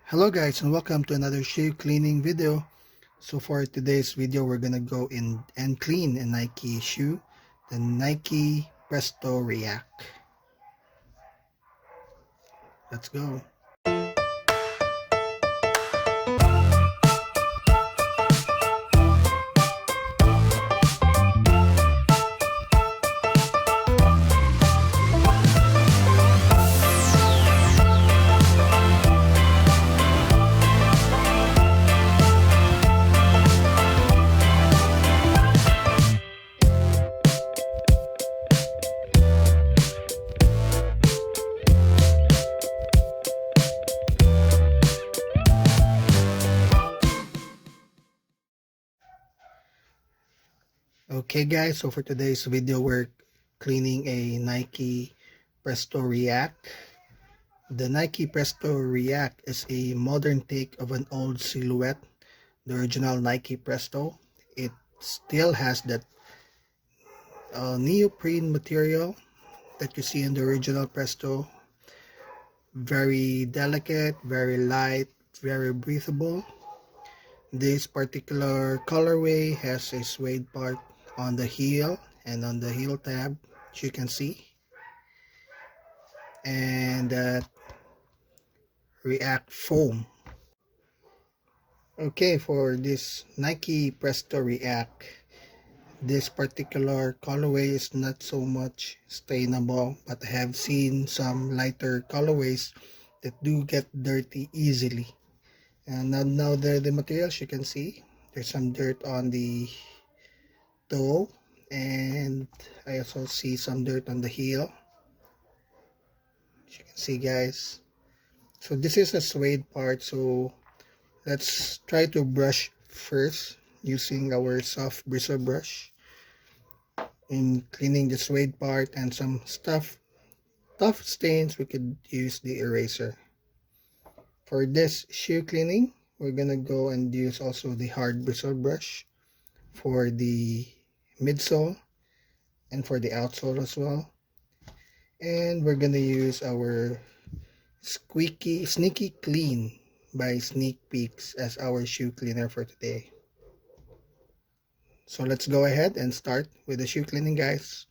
Hello guys, and welcome to another shoe cleaning video. So for today's video, we're gonna go in and clean a Nike shoe, the Nike Presto React. Let's go. Okay guys, so for today's video, we're cleaning a Nike Presto React. The Nike Presto React is a modern take of an old silhouette, the original Nike Presto. It still has that neoprene material that you see in the original Presto. Very delicate, very light, very breathable. This particular colorway has a suede part on the heel and on the heel tab, as you can see, and that React foam. Okay, for this Nike Presto React, this particular colorway is not so much stainable, but I have seen some lighter colorways that do get dirty easily. And now the materials, you can see there's some dirt on the toe, and I also see some dirt on the heel, as you can see guys. So this is a suede part, so let's try to brush first using our soft bristle brush in cleaning the suede part, and some tough stains we could use the eraser. For this shoe cleaning, we're gonna go and use also the hard bristle brush for the midsole and for the outsole as well. And we're gonna use our Sneaky Clean by Sneak Peeks as our shoe cleaner for today. So let's go ahead and start with the shoe cleaning, guys.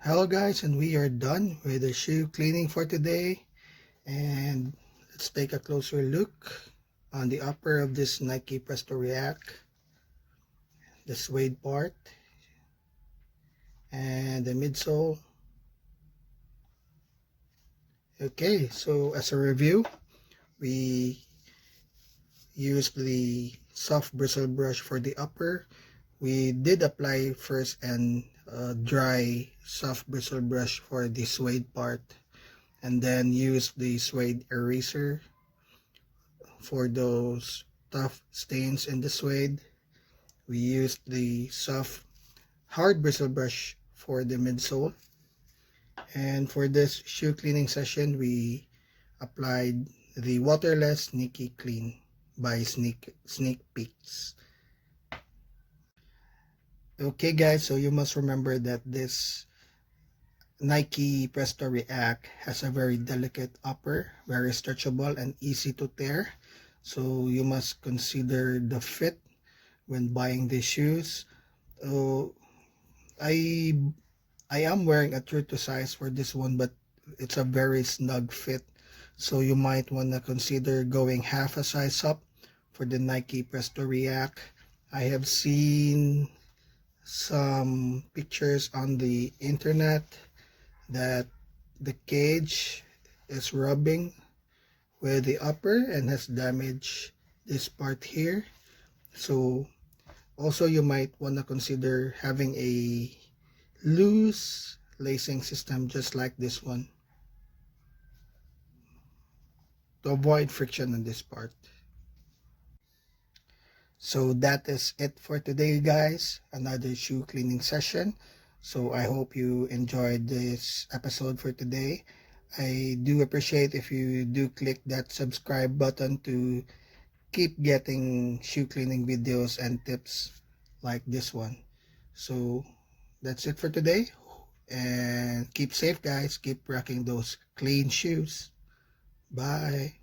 Hello guys, and we are done with the shoe cleaning for today. And let's take a closer look on the upper of this Nike Presto React, the suede part, and the midsole. Okay, so as a review, we used the soft bristle brush for the upper. We did apply first an dry soft bristle brush for the suede part, and then use the suede eraser for those tough stains in the suede. We used the soft hard bristle brush for the midsole, and for this shoe cleaning session we applied the waterless Nike Clean by Sneak Peeks. Okay guys, so you must remember that this Nike Presto React has a very delicate upper, very stretchable and easy to tear. So you must consider the fit when buying these shoes. So I I am wearing a true to size for this one, but it's a very snug fit. So you might want to consider going half a size up for the Nike Presto React. I have seen some pictures on the internet that the cage is rubbing with the upper and has damaged this part here. So also you might want to consider having a loose lacing system just like this one to avoid friction on this part. So that is it for today guys, another shoe cleaning session. So I hope you enjoyed this episode for today. I do appreciate if you do click that subscribe button to keep getting shoe cleaning videos and tips like this one. So that's it for today, and keep safe guys, keep rocking those clean shoes. Bye.